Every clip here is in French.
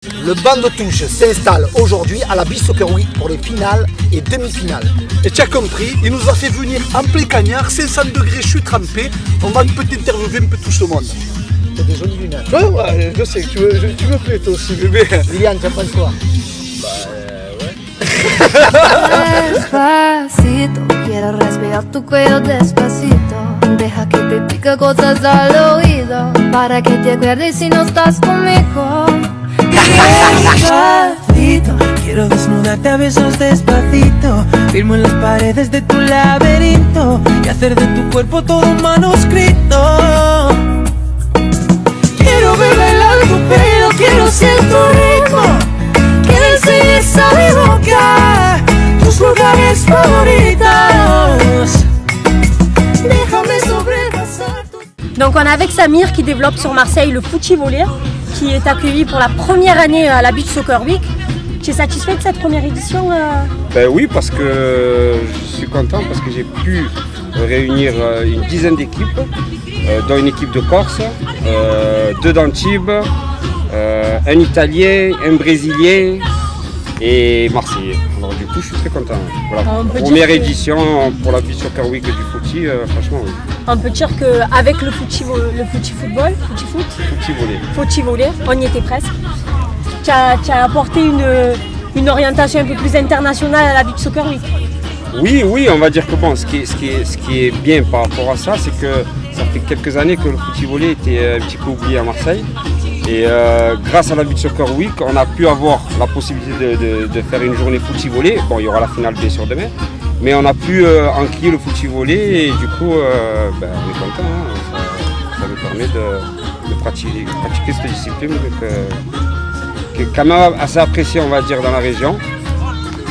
Le banc de touche s'installe aujourd'hui à la Beach Soccer Week pour les finales et demi-finales. Et tu as compris, il nous a fait venir en plein cagnard, 500 degrés, je suis trempé. On va peut-être interviewer un peu tout ce monde. C'est des jolies lunettes. Ouais, je sais, tu me plais toi aussi, bébé. Liliane, tu as pas le choix. Despacito, quiero respirar tu cuello despacito. Deja que te diga cosas al oído para que te acuerdes si no estás conmigo. Despacito, quiero desnudarte a besos despacito. Firmo en las paredes de tu laberinto y hacer de tu cuerpo todo un manuscrito. Quiero ver bailar tu pelo, quiero ser tu ritmo. Quiero enseñes a mi boca tus lugares favoritos. Déjame sobrepasar tu... Donc on est avec Samir qui développe sur Marseille le footy volley, qui est accueilli pour la première année à la Beach Soccer Week. Tu es satisfait de cette première édition Ben oui, parce que je suis content parce que j'ai pu réunir une dizaine d'équipes, dont une équipe de Corse, deux d'Antibes, un Italien, un Brésilien et Marseillais. Alors du coup, je suis très content. Voilà. Première édition pour la Beach Soccer Week du footy, franchement oui. On peut dire qu'avec le footy volley, on y était presque. Tu as apporté une orientation un peu plus internationale à la Beach Soccer Week. Oui, on va dire que bon, ce qui est bien par rapport à ça, c'est que ça fait quelques années que le footy volley était un petit peu oublié à Marseille. Et grâce à la Beach Soccer Week, on a pu avoir la possibilité de faire une journée footy volley. Bon, il y aura la finale bien sûr demain, mais on a pu enquiller le footy volley et du coup, on est content. Hein. Ça nous permet de pratiquer cette discipline qui est quand même assez appréciée, on va dire, dans la région.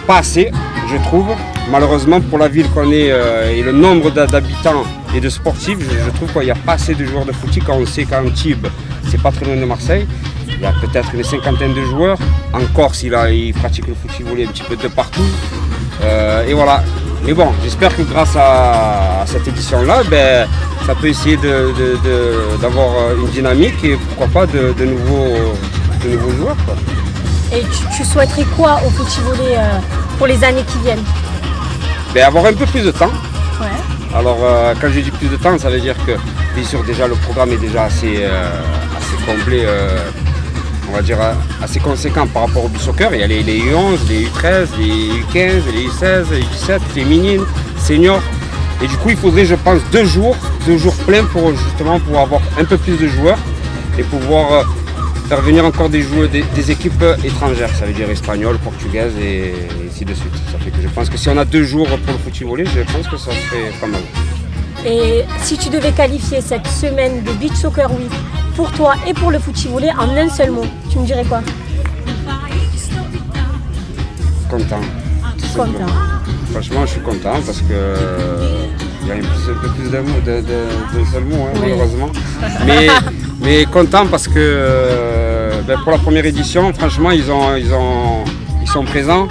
Pas assez, je trouve. Malheureusement, pour la ville qu'on est et le nombre d'habitants et de sportifs, je trouve qu'il n'y a pas assez de joueurs de footy quand on sait qu'Antibes, c'est pas très loin de Marseille. Il y a peut-être une cinquantaine de joueurs. En Corse, il pratique le footy volley un petit peu de partout. Et voilà. Mais bon, j'espère que grâce à cette édition-là, ça peut essayer d'avoir une dynamique et pourquoi pas de nouveaux joueurs, quoi. Et tu souhaiterais quoi au footy volley pour les années qui viennent? Avoir un peu plus de temps. Ouais. Alors quand je dis plus de temps, ça veut dire que bien sûr déjà le programme est déjà assez complet, on va dire assez conséquent par rapport au beach soccer. Il y a les U11, les U13, les U15, les U16, les U17, féminines, seniors. Et du coup il faudrait je pense 2 jours pleins pour justement pouvoir avoir un peu plus de joueurs et pouvoir faire venir encore des joueurs, des équipes étrangères, ça veut dire espagnoles, portugaises et ainsi de suite. Ça fait que je pense que si on a 2 jours pour le footy volley, je pense que ça serait pas mal. Et si tu devais qualifier cette semaine de Beach Soccer Week pour toi et pour le footy volley en un seul mot, tu me dirais quoi? Content. Content. Franchement, je suis content parce que il y a un peu plus d'un seul mot, hein, oui. Malheureusement. Mais content parce que pour la première édition, franchement, ils sont présents.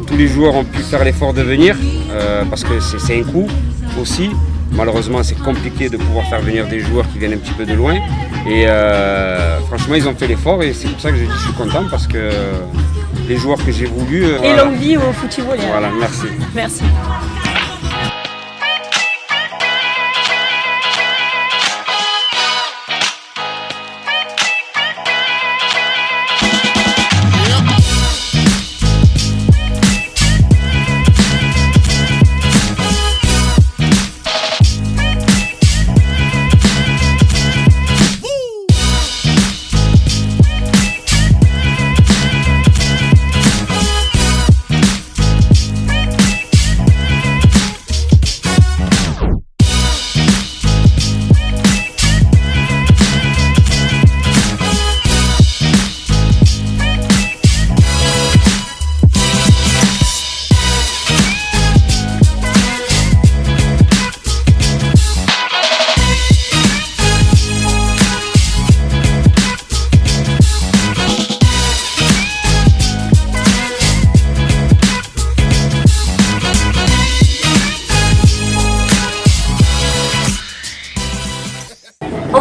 Tous les joueurs ont pu faire l'effort de venir parce que c'est un coût aussi. Malheureusement, c'est compliqué de pouvoir faire venir des joueurs qui viennent un petit peu de loin. Et franchement, ils ont fait l'effort et c'est pour ça que je dis que je suis content parce que les joueurs que j'ai voulu... et longue vie au footy volley. Voilà, merci. Merci.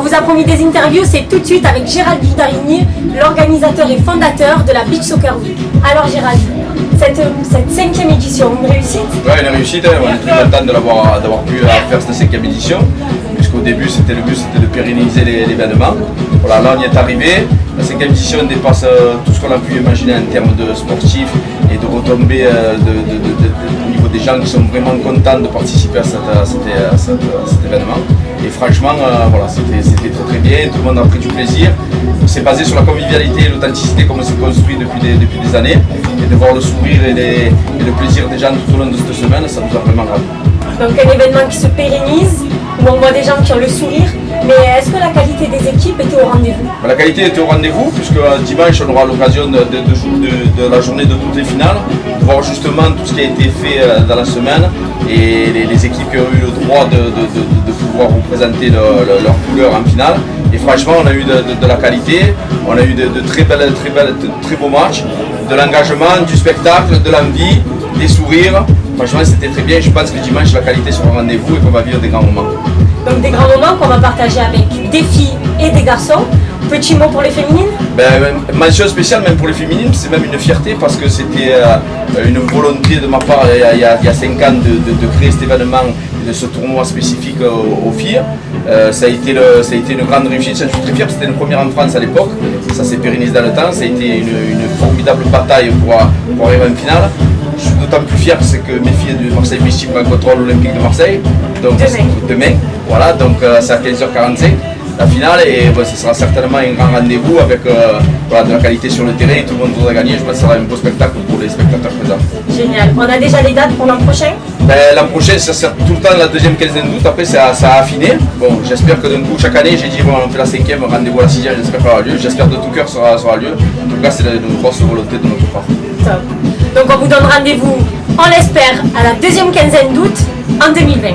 vous a promis des interviews, c'est tout de suite avec Gérald Guidarini, l'organisateur et fondateur de la Beach Soccer Week. Alors Gérald, cette 5e édition, une réussite? Oui, une réussite, on est très content d'avoir pu faire cette 5e édition, puisqu'au début le but c'était de pérenniser l'événement. Voilà, là on y est arrivé. La 5e édition dépasse tout ce qu'on a pu imaginer en termes de sportifs et de retombées au niveau des gens qui sont vraiment contents de participer à cet événement. Et franchement, voilà, c'était très bien, tout le monde a pris du plaisir. C'est basé sur la convivialité et l'authenticité comme on s'est construit depuis des années. Et de voir le sourire et le plaisir des gens tout au long de cette semaine, ça nous a vraiment ravi. Donc un événement qui se pérennise, où on voit des gens qui ont le sourire. Mais est-ce que la qualité des équipes était au rendez-vous? La qualité était au rendez-vous, puisque dimanche on aura l'occasion de la journée de toutes les finales, de voir justement tout ce qui a été fait dans la semaine et les équipes qui ont eu le droit de pouvoir représenter leur couleur en finale. Et franchement on a eu de la qualité, on a eu de très beaux matchs, de l'engagement, du spectacle, de l'envie, des sourires. Franchement c'était très bien, je pense que dimanche la qualité sera au rendez-vous et qu'on va vivre des grands moments. Donc des grands moments qu'on va partager avec des filles et des garçons. Petit mot pour les féminines? Mention spéciale même pour les féminines, c'est même une fierté parce que c'était une volonté de ma part il y a 5 ans de créer cet événement et de ce tournoi spécifique aux filles. Ça a été une grande réussite, je suis très fier, c'était une première en France à l'époque, ça s'est pérennisé dans le temps, ça a été une formidable bataille pour arriver en finale. Je suis d'autant plus fier c'est que mes filles de Marseille Beach Team rencontreront l'Olympique de Marseille. Donc, demain. Voilà, donc c'est à 15h45 la finale et ce sera certainement un grand rendez-vous avec de la qualité sur le terrain et tout le monde voudra gagner. Je pense que ça sera un beau spectacle pour les spectateurs présents. Génial. On a déjà les dates pour l'an prochain? L'an prochain, ça sert tout le temps la 2e quinzaine d'août. Après, ça a affiné. Bon, j'espère que d'un coup, chaque année, j'ai dit bon, on fait la 5e, rendez-vous à la 6e, j'espère qu'elle aura lieu. J'espère de tout cœur que ça aura lieu. En tout cas, c'est une grosse volonté de notre part. Top. Donc on vous donne rendez-vous, on l'espère, à la 2e quinzaine d'août en 2020.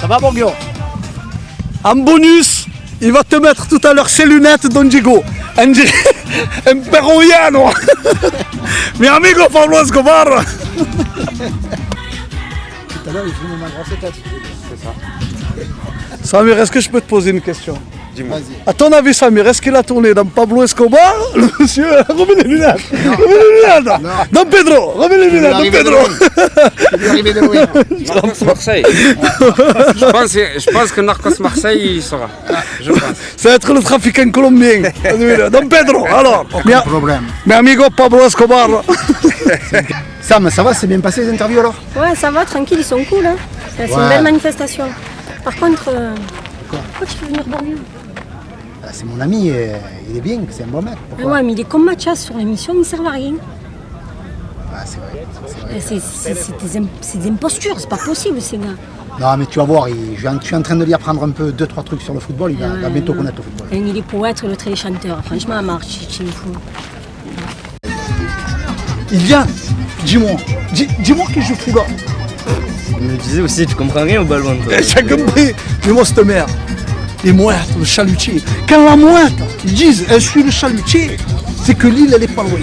Ça va, Borgio? En bonus, il va te mettre tout à l'heure ses lunettes Don Diego. Un peruviano. Mi amigo Pablo Escobar. Tout à l'heure, il filme ma grosse tête. C'est ça. Samir, est-ce que je peux te poser une question? Dis-moi. Vas-y. À ton avis, Samir, est-ce qu'il a tourné dans Pablo Escobar? Le monsieur, remets les lunettes. Remets les lunettes. Non. Don Pedro, remets les lunettes. Don Pedro. Il est arrivé de loin. Narcos Marseille. je pense que Narcos Marseille, il sera. Je pense. Ça va être le trafiquant colombien. Don Pedro, alors. Aucun problème. Mi amigo Pablo Escobar. Sam, ça va, c'est bien passé les interviews alors? Ouais, ça va, tranquille, ils sont cool. Hein. C'est une Ouais. belle manifestation. Par contre, pourquoi tu veux venir Borgio? Ah, c'est mon ami, il est bien, c'est un bon mec. Ah Pourquoi? ouais, mais il est comme Mathias sur l'émission, il ne sert à rien. Ah, c'est vrai. C'est des impostures, c'est pas possible ces gars. Non, mais tu vas voir, je suis en train de lui apprendre un peu 2-3 trucs sur le football, il va bientôt connaître le football. Il est poète, l'autre il est chanteur. Franchement, Marc, tu es fou. Ilian, dis-moi, dis-moi que je fous là. Je me disais aussi, tu comprends rien au ballon, toi. J'ai compris, mais moi cette mère. Les mouettes, le chalutier. Quand la mouette, ils disent, je suis le chalutier, c'est que l'île, elle est pas loin.